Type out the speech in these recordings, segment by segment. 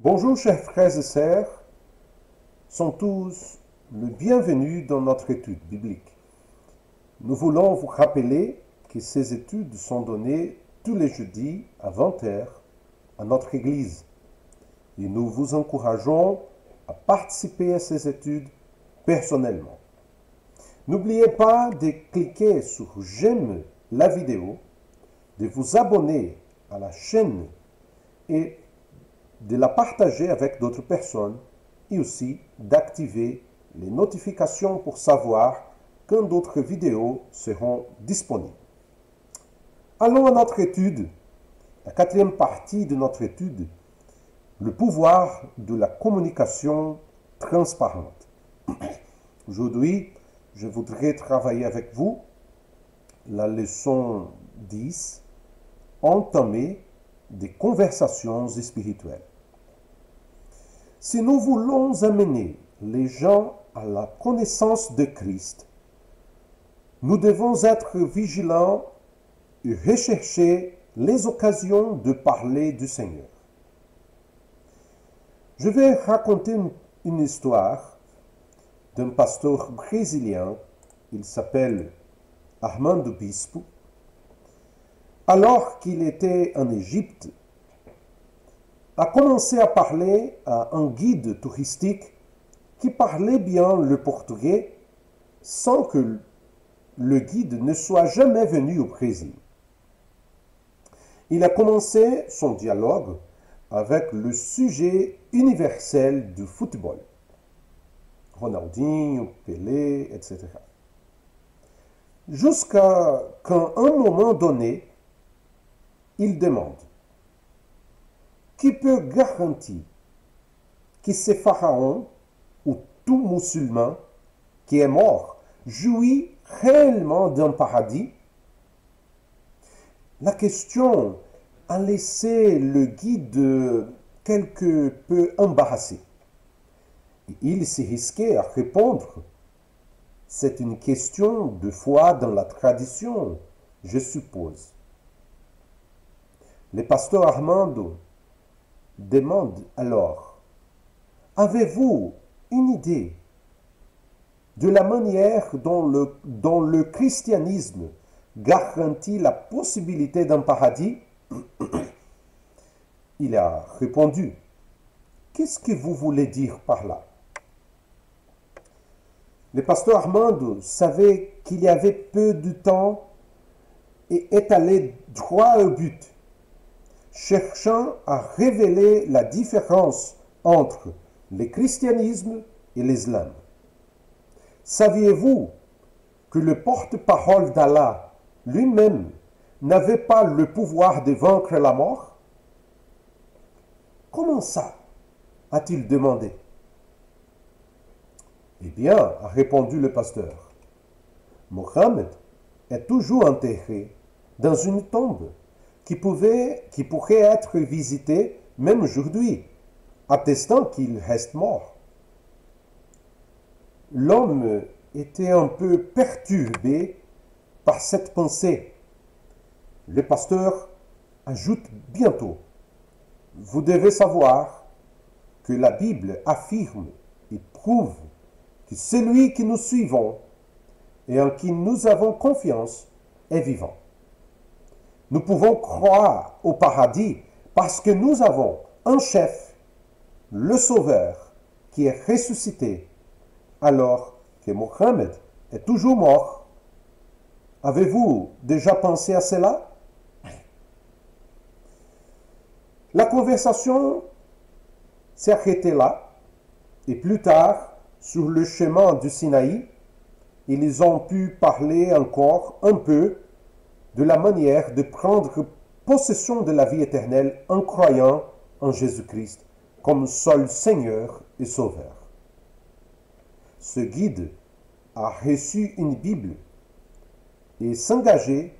Bonjour chers frères et sœurs, sont tous le bienvenu dans notre étude biblique. Nous voulons vous rappeler que ces études sont données tous les jeudis à 20 h à notre église. Et nous vous encourageons à participer à ces études personnellement. N'oubliez pas de cliquer sur j'aime la vidéo, de vous abonner à la chaîne et de la partager avec d'autres personnes et aussi d'activer les notifications pour savoir quand d'autres vidéos seront disponibles. Allons à notre étude, la quatrième partie de notre étude, le pouvoir de la communication transparente. Aujourd'hui, je voudrais travailler avec vous la leçon 10, entamer des conversations spirituelles. Si nous voulons amener les gens à la connaissance de Christ, nous devons être vigilants et rechercher les occasions de parler du Seigneur. Je vais raconter une histoire d'un pasteur brésilien, il s'appelle Armando Bispo. Alors qu'il était en Égypte, a commencé à parler à un guide touristique qui parlait bien le portugais sans que le guide ne soit jamais venu au Brésil. Il a commencé son dialogue avec le sujet universel du football. Ronaldinho, Pelé, etc. Jusqu'à qu'à un moment donné, il demande: qui peut garantir que ce pharaon ou tout musulman qui est mort jouit réellement d'un paradis? La question a laissé le guide quelque peu embarrassé. Il s'est risqué à répondre: c'est une question de foi dans la tradition, je suppose. Le pasteur Armando demande alors: avez-vous une idée de la manière dont le christianisme garantit la possibilité d'un paradis? Il a répondu: qu'est-ce que vous voulez dire par là? Le pasteur Armando savait qu'il y avait peu de temps et est allé droit au but, cherchant à révéler la différence entre le christianisme et l'islam. Saviez-vous que le porte-parole d'Allah lui-même n'avait pas le pouvoir de vaincre la mort? Comment ça? A-t-il demandé. Eh bien, a répondu le pasteur, Mohammed est toujours enterré dans une tombe qui pourrait être visitée même aujourd'hui, attestant qu'il reste mort. L'homme était un peu perturbé par cette pensée. Le pasteur ajoute bientôt: vous devez savoir que la Bible affirme et prouve que celui que nous suivons et en qui nous avons confiance est vivant. Nous pouvons croire au paradis parce que nous avons un chef, le Sauveur, qui est ressuscité, alors que Mohammed est toujours mort. Avez-vous déjà pensé à cela? La conversation s'est arrêtée là, et plus tard, sur le chemin du Sinaï, ils ont pu parler encore un peu de la manière de prendre possession de la vie éternelle en croyant en Jésus-Christ comme seul Seigneur et Sauveur. Ce guide a reçu une Bible et s'engageait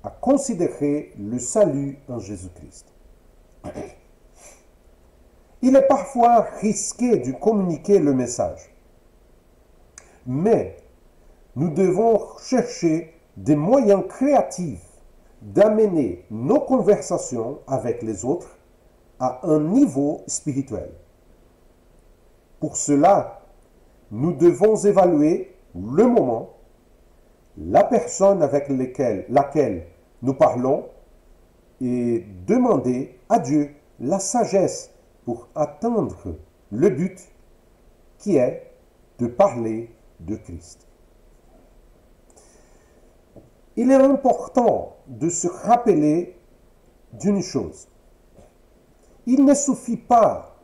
à considérer le salut en Jésus-Christ. Il est parfois risqué de communiquer le message, mais nous devons chercher des moyens créatifs d'amener nos conversations avec les autres à un niveau spirituel. Pour cela, nous devons évaluer le moment, la personne avec laquelle nous parlons et demander à Dieu la sagesse pour atteindre le but qui est de parler de Christ. Il est important de se rappeler d'une chose. Il ne suffit pas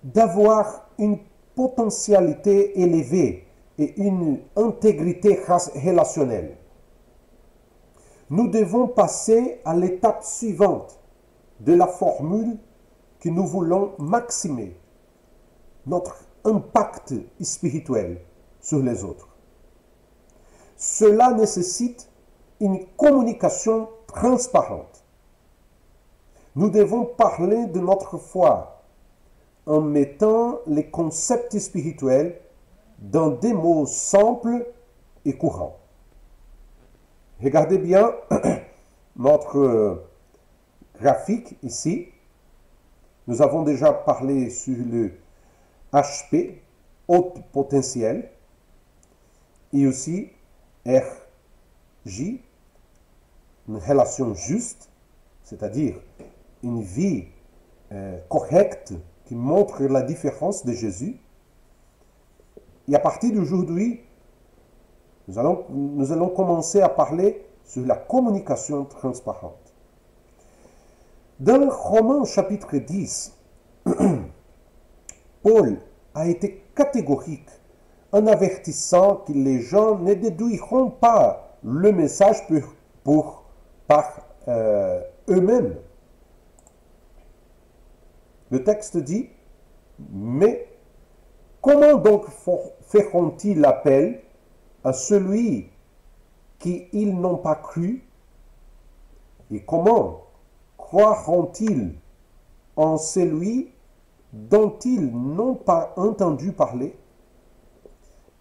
d'avoir une potentialité élevée et une intégrité relationnelle. Nous devons passer à l'étape suivante de la formule que nous voulons maximer, notre impact spirituel sur les autres. Cela nécessite une communication transparente. Nous devons parler de notre foi en mettant les concepts spirituels dans des mots simples et courants. Regardez bien notre graphique ici. Nous avons déjà parlé sur le HP, haut potentiel, et aussi RJ, une relation juste, c'est-à-dire une vie correcte qui montre la différence de Jésus. Et à partir d'aujourd'hui, nous allons commencer à parler sur la communication transparente. Dans Romains chapitre 10, Paul a été catégorique en avertissant que les gens ne déduiront pas le message par eux-mêmes. Le texte dit, mais comment donc feront-ils appel à celui qu'ils n'ont pas cru? Et comment croiront-ils en celui dont ils n'ont pas entendu parler?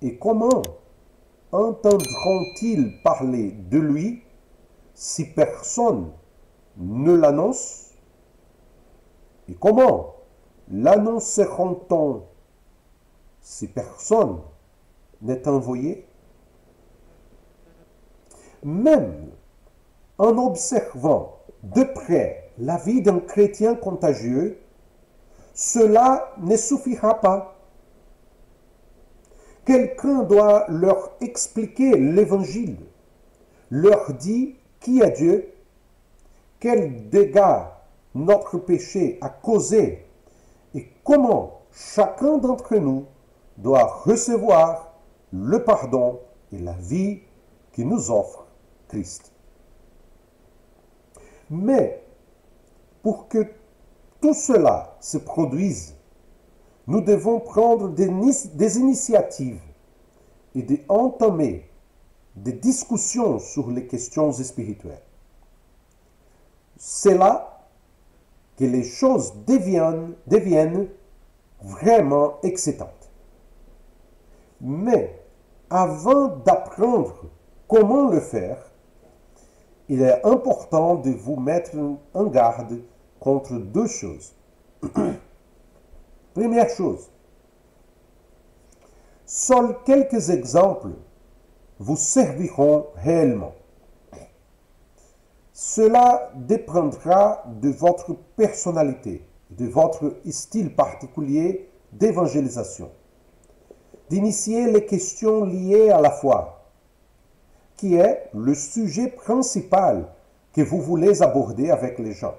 Et comment entendront-ils parler de lui si personne ne l'annonce? Et comment l'annonceront-on si personne n'est envoyé? Même en observant de près la vie d'un chrétien contagieux, cela ne suffira pas. Quelqu'un doit leur expliquer l'évangile, leur dire qui est Dieu, quels dégâts notre péché a causé et comment chacun d'entre nous doit recevoir le pardon et la vie qui nous offre Christ. Mais pour que tout cela se produise, nous devons prendre des initiatives et entamer des discussions sur les questions spirituelles. C'est là que les choses deviennent vraiment excitantes. Mais avant d'apprendre comment le faire, il est important de vous mettre en garde contre deux choses. Première chose, seuls quelques exemples vous serviront réellement. Cela dépendra de votre personnalité, de votre style particulier d'évangélisation, d'initier les questions liées à la foi, qui est le sujet principal que vous voulez aborder avec les gens.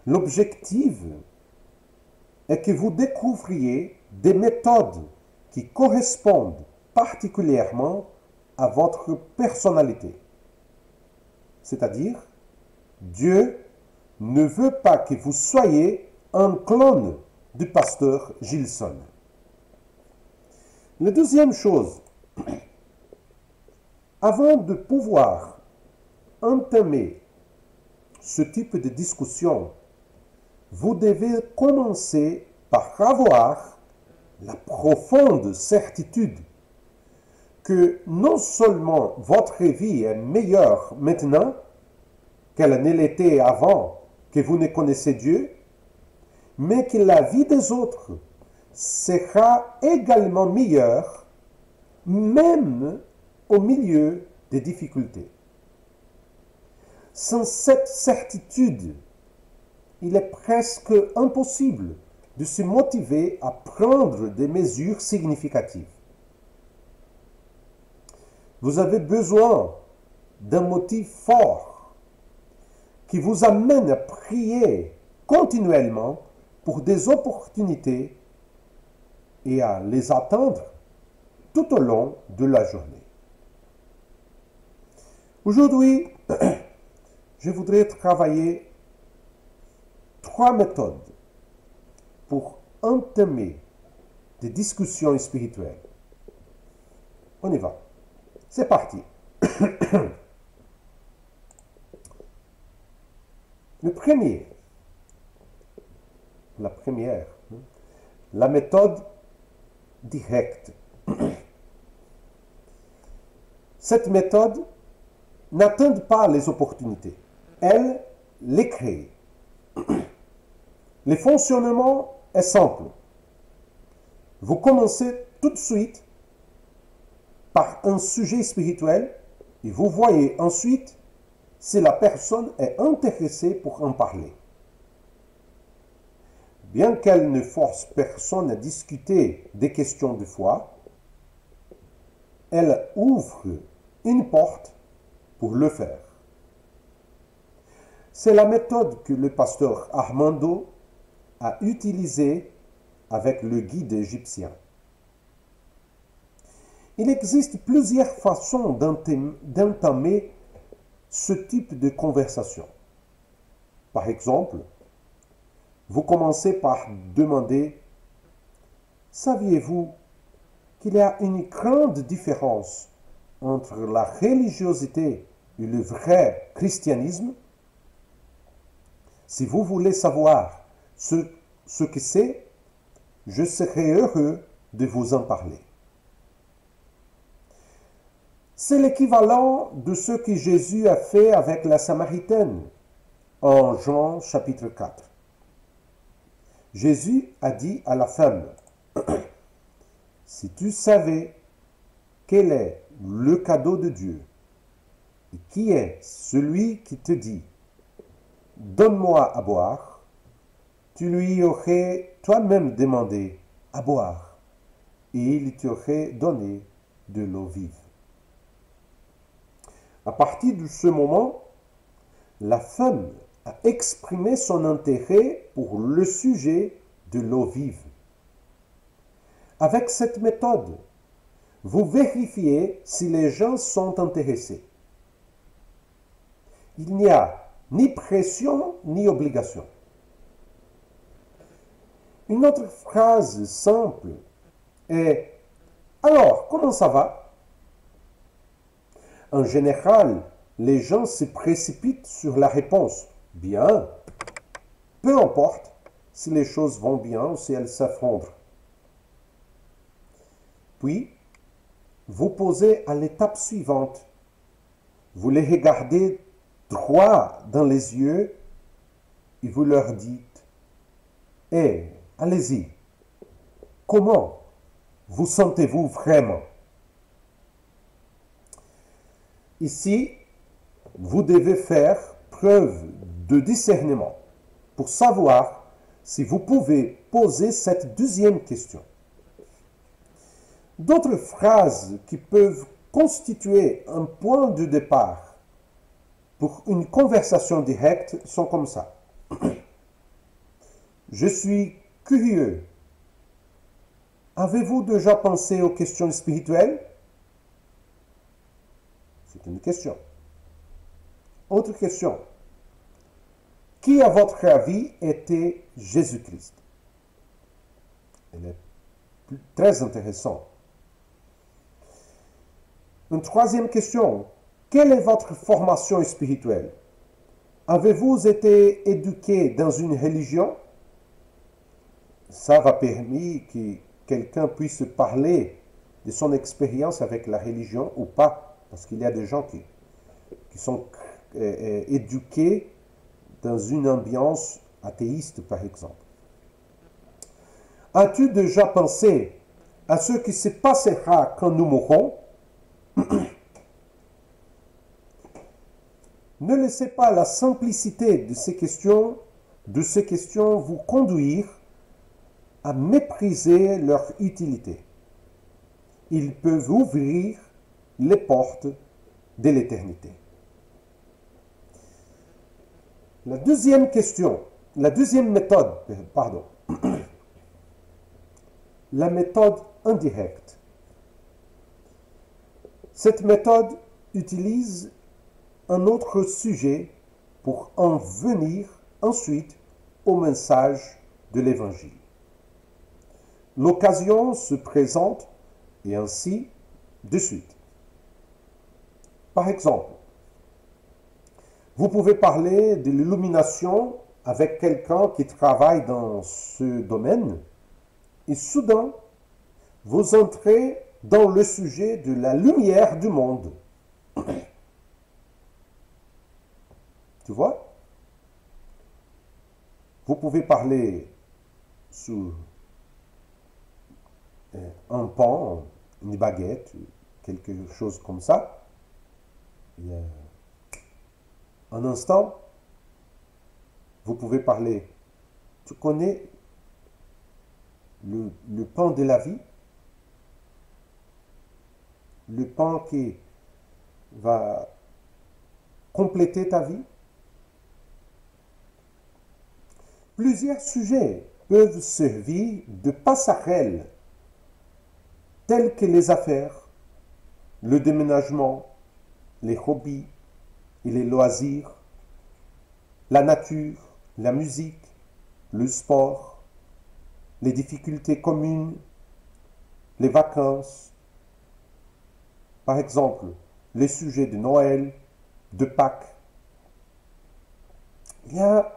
L'objectif est que vous découvriez des méthodes qui correspondent particulièrement à votre personnalité. C'est-à-dire, Dieu ne veut pas que vous soyez un clone du pasteur Gilson. La deuxième chose, avant de pouvoir entamer ce type de discussion, vous devez commencer par avoir la profonde certitude que non seulement votre vie est meilleure maintenant qu'elle ne l'était avant que vous ne connaissez Dieu, mais que la vie des autres sera également meilleure, même au milieu des difficultés. Sans cette certitude, il est presque impossible de se motiver à prendre des mesures significatives. Vous avez besoin d'un motif fort qui vous amène à prier continuellement pour des opportunités et à les attendre tout au long de la journée. Aujourd'hui, je voudrais travailler 3 méthodes pour entamer des discussions spirituelles. On y va. C'est parti. La première, la méthode directe. Cette méthode n'atteint pas les opportunités, elle les crée. Le fonctionnement est simple. Vous commencez tout de suite par un sujet spirituel et vous voyez ensuite si la personne est intéressée pour en parler. Bien qu'elle ne force personne à discuter des questions de foi, elle ouvre une porte pour le faire. C'est la méthode que le pasteur Armando a utilisée avec le guide égyptien. Il existe plusieurs façons d'entamer ce type de conversation. Par exemple, vous commencez par demander « Saviez-vous qu'il y a une grande différence entre la religiosité et le vrai christianisme? Si vous voulez savoir ce que c'est, je serai heureux de vous en parler. » C'est l'équivalent de ce que Jésus a fait avec la Samaritaine en Jean chapitre 4. Jésus a dit à la femme, « Si tu savais quel est le cadeau de Dieu et qui est celui qui te dit, donne-moi à boire, tu lui aurais toi-même demandé à boire et il t'aurait donné de l'eau vive. » À partir de ce moment, la femme a exprimé son intérêt pour le sujet de l'eau vive. Avec cette méthode, vous vérifiez si les gens sont intéressés. Il n'y a ni pression ni obligation. Une autre phrase simple est « Alors, comment ça va ?» En général, les gens se précipitent sur la réponse « Bien ». Peu importe si les choses vont bien ou si elles s'effondrent. Puis, vous posez à l'étape suivante. Vous les regardez droit dans les yeux et vous leur dites « Eh, allez-y, comment vous sentez-vous vraiment ?» Ici, vous devez faire preuve de discernement pour savoir si vous pouvez poser cette deuxième question. D'autres phrases qui peuvent constituer un point de départ pour une conversation directe sont comme ça. Je suis curieux. Avez-vous déjà pensé aux questions spirituelles? C'est une question. Autre question. Qui, à votre avis, était Jésus-Christ? Elle est très intéressante. Une troisième question. Quelle est votre formation spirituelle? Avez-vous été éduqué dans une religion? Ça va permettre que quelqu'un puisse parler de son expérience avec la religion ou pas. Parce qu'il y a des gens qui sont éduqués dans une ambiance athéiste, par exemple. As-tu déjà pensé à ce qui se passera quand nous mourrons? Ne laissez pas la simplicité de ces questions vous conduire à mépriser leur utilité. Ils peuvent ouvrir les portes de l'éternité. La deuxième méthode, la méthode indirecte. Cette méthode utilise un autre sujet pour en venir ensuite au message de l'Évangile. L'occasion se présente et ainsi de suite. Par exemple, vous pouvez parler de l'illumination avec quelqu'un qui travaille dans ce domaine et soudain, vous entrez dans le sujet de la lumière du monde. Tu vois? Vous pouvez parler sur un pain, une baguette, quelque chose comme ça. Et, un instant, vous pouvez parler. Tu connais le pain de la vie? Le pain qui va compléter ta vie? Plusieurs sujets peuvent servir de passerelle, tels que les affaires, le déménagement, les hobbies et les loisirs, la nature, la musique, le sport, les difficultés communes, les vacances. Par exemple, les sujets de Noël, de Pâques. Il y a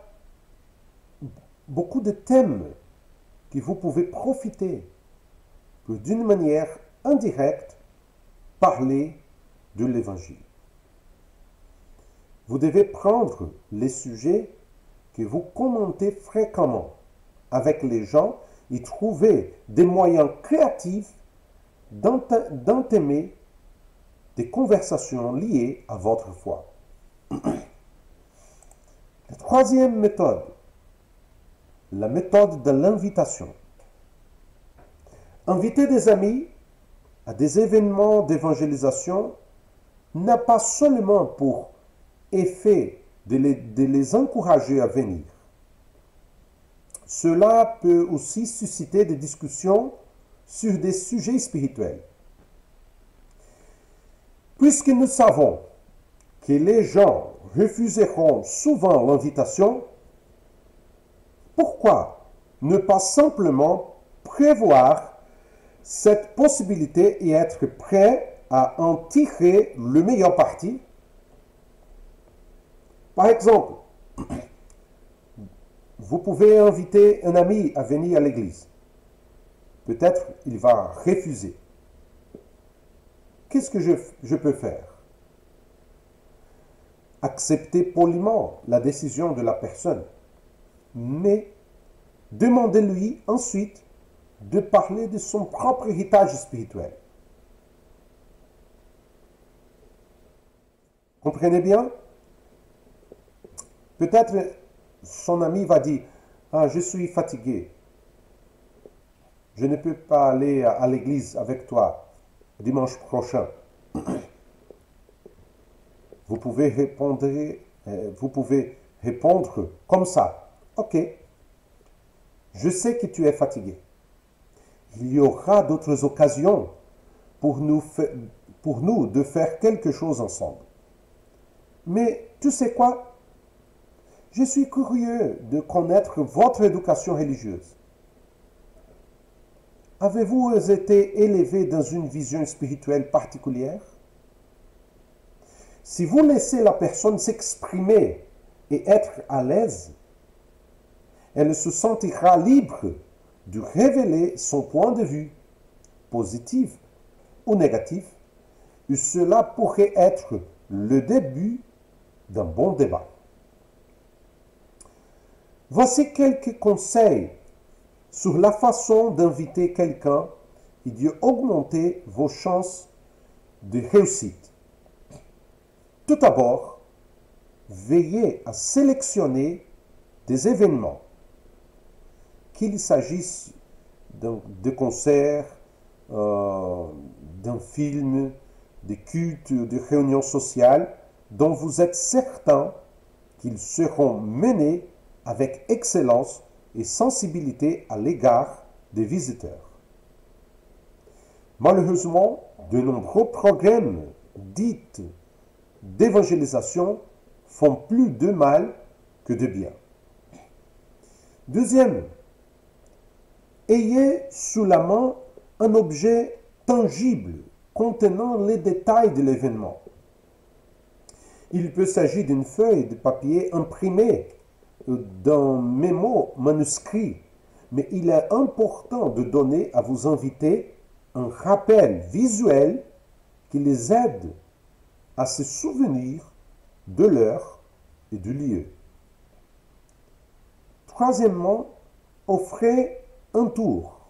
beaucoup de thèmes que vous pouvez profiter pour, d'une manière indirecte, parler de l'Évangile. Vous devez prendre les sujets que vous commentez fréquemment avec les gens et trouver des moyens créatifs d'entamer des conversations liées à votre foi. La troisième méthode, la méthode de l'invitation. Inviter des amis à des événements d'évangélisation n'a pas seulement pour effet de les encourager à venir. Cela peut aussi susciter des discussions sur des sujets spirituels. Puisque nous savons que les gens refuseront souvent l'invitation, pourquoi ne pas simplement prévoir cette possibilité et être prêt à en tirer le meilleur parti? Par exemple, vous pouvez inviter un ami à venir à l'église. Peut-être il va refuser. Qu'est-ce que je peux faire? Accepter poliment la décision de la personne, mais demandez-lui ensuite de parler de son propre héritage spirituel. Comprenez bien? Peut-être son ami va dire « Ah, je suis fatigué. Je ne peux pas aller à l'église avec toi dimanche prochain. » Vous pouvez répondre comme ça. « Ok, je sais que tu es fatigué. Il y aura d'autres occasions pour nous de faire quelque chose ensemble. Mais tu sais quoi? Je suis curieux de connaître votre éducation religieuse. Avez-vous été élevé dans une vision spirituelle particulière? Si vous laissez la personne s'exprimer et être à l'aise, elle se sentira libre de révéler son point de vue, positif ou négatif, et cela pourrait être le début d'un bon débat. Voici quelques conseils sur la façon d'inviter quelqu'un et d'augmenter vos chances de réussite. Tout d'abord, veillez à sélectionner des événements, qu'il s'agisse de concerts, d'un film, de cultes, de réunions sociales, dont vous êtes certain qu'ils seront menés avec excellence et sensibilité à l'égard des visiteurs. Malheureusement, de nombreux programmes dits d'évangélisation font plus de mal que de bien. Deuxième, ayez sous la main un objet tangible contenant les détails de l'événement. Il peut s'agir d'une feuille de papier imprimée, d'un mémo manuscrit, mais il est important de donner à vos invités un rappel visuel qui les aide à se souvenir de l'heure et du lieu. Troisièmement, offrez un tour.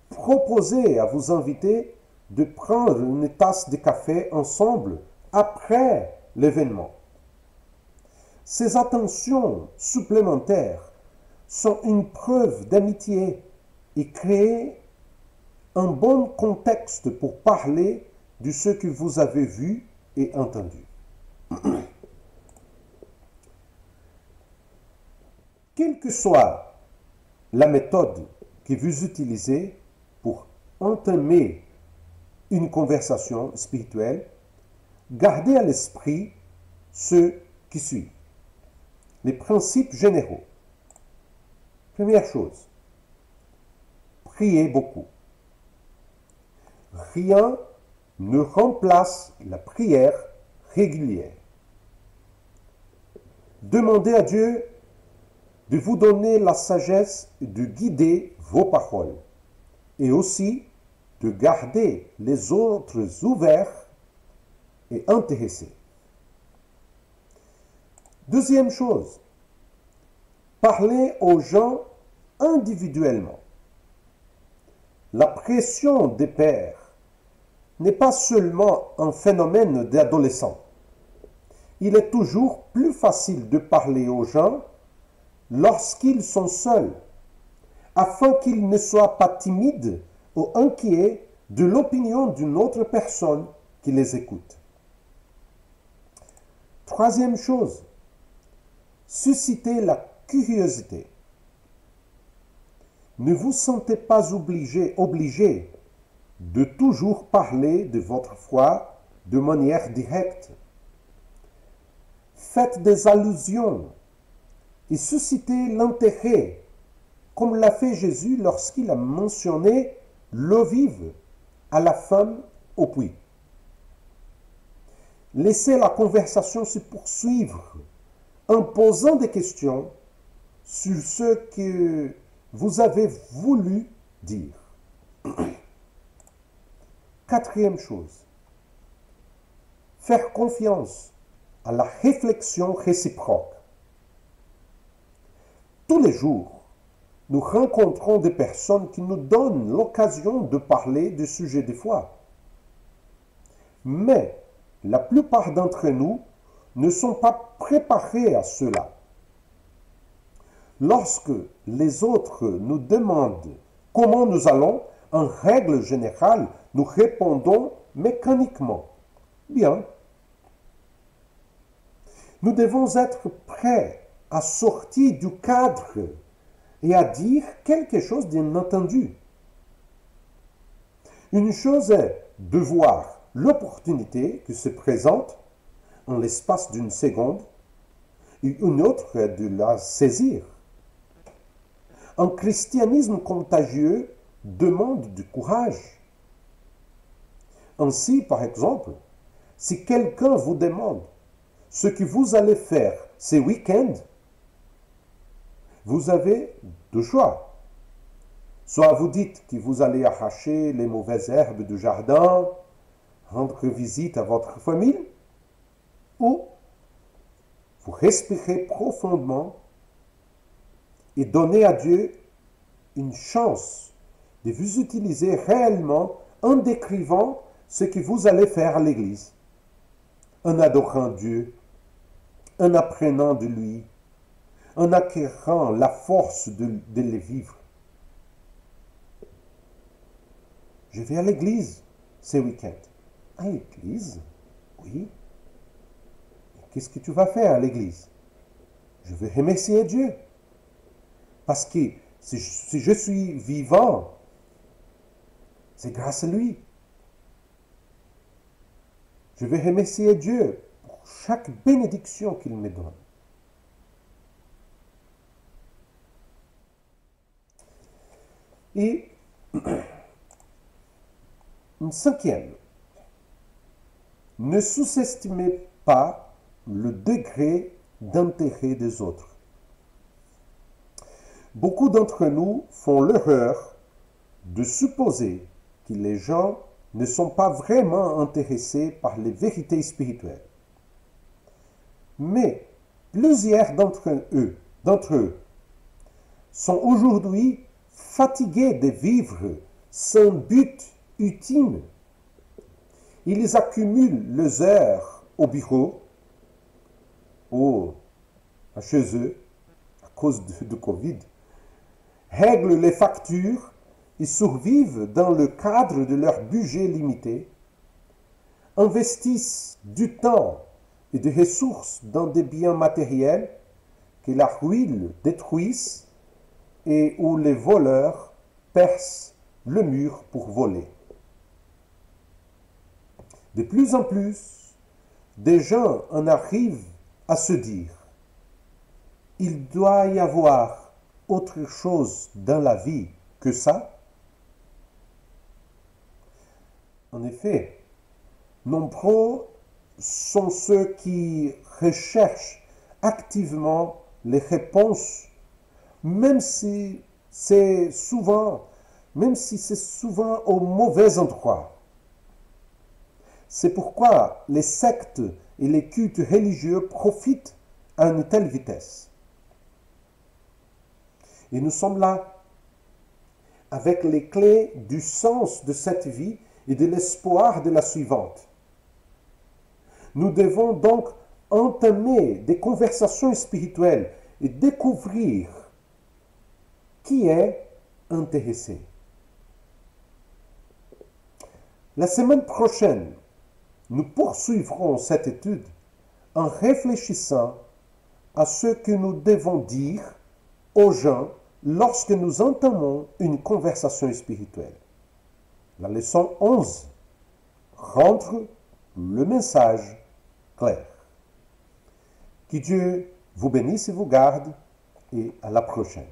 Proposez à vos invités de prendre une tasse de café ensemble après l'événement. Ces attentions supplémentaires sont une preuve d'amitié et créent un bon contexte pour parler de ce que vous avez vu et entendu. Quelle que soit la méthode que vous utilisez pour entamer une conversation spirituelle, gardez à l'esprit ce qui suit. Les principes généraux. Première chose, priez beaucoup. Rien ne remplace la prière régulière. Demandez à Dieu de vous donner la sagesse de guider vos paroles et aussi de garder les autres ouverts et intéressés. Deuxième chose, parlez aux gens individuellement. La pression des pairs n'est pas seulement un phénomène d'adolescent. Il est toujours plus facile de parler aux gens lorsqu'ils sont seuls, afin qu'ils ne soient pas timides ou inquiets de l'opinion d'une autre personne qui les écoute. Troisième chose, suscitez la curiosité. Ne vous sentez pas obligé de toujours parler de votre foi de manière directe. Faites des allusions et suscitez l'intérêt, comme l'a fait Jésus lorsqu'il a mentionné l'eau vive à la femme au puits. Laissez la conversation se poursuivre en posant des questions sur ce que vous avez voulu dire. Quatrième chose, faire confiance à la réflexion réciproque. Tous les jours, nous rencontrons des personnes qui nous donnent l'occasion de parler de sujets de foi. Mais la plupart d'entre nous ne sont pas préparés à cela. Lorsque les autres nous demandent comment nous allons, en règle générale, nous répondons mécaniquement. Bien. Nous devons être prêts à sortir du cadre et à dire quelque chose d'inattendu. Une chose est de voir l'opportunité qui se présente en l'espace d'une seconde et une autre est de la saisir. Un christianisme contagieux demande du courage. Ainsi, par exemple, si quelqu'un vous demande ce que vous allez faire ce week-end, vous avez deux choix. Soit vous dites que vous allez arracher les mauvaises herbes du jardin, rendre visite à votre famille, ou vous respirez profondément et donnez à Dieu une chance de vous utiliser réellement en décrivant ce que vous allez faire à l'église, en adorant Dieu, en apprenant de lui, en acquérant la force de le vivre. Je vais à l'église ce week-end. À l'église? Oui. Qu'est-ce que tu vas faire à l'église? Je vais remercier Dieu. Parce que si je suis vivant, c'est grâce à lui. Je vais remercier Dieu pour chaque bénédiction qu'il me donne. Et une cinquième, ne sous-estimez pas le degré d'intérêt des autres. Beaucoup d'entre nous font l'erreur de supposer que les gens ne sont pas vraiment intéressés par les vérités spirituelles. Mais plusieurs d'entre eux sont aujourd'hui fatigués de vivre sans but ultime. Ils accumulent les heures au bureau ou chez eux à cause de Covid, règlent les factures et survivent dans le cadre de leur budget limité, investissent du temps et des ressources dans des biens matériels que la ruine détruisent et où les voleurs percent le mur pour voler. De plus en plus, des gens en arrivent à se dire « Il doit y avoir autre chose dans la vie que ça ». En effet, nombreux sont ceux qui recherchent activement les réponses, même si c'est souvent au mauvais endroit. C'est pourquoi les sectes et les cultes religieux profitent à une telle vitesse. Et nous sommes là, avec les clés du sens de cette vie et de l'espoir de la suivante. Nous devons donc entamer des conversations spirituelles et découvrir qui est intéressé. La semaine prochaine, nous poursuivrons cette étude en réfléchissant à ce que nous devons dire aux gens lorsque nous entamons une conversation spirituelle. La leçon 11, rendre le message clair. Que Dieu vous bénisse et vous garde et à la prochaine.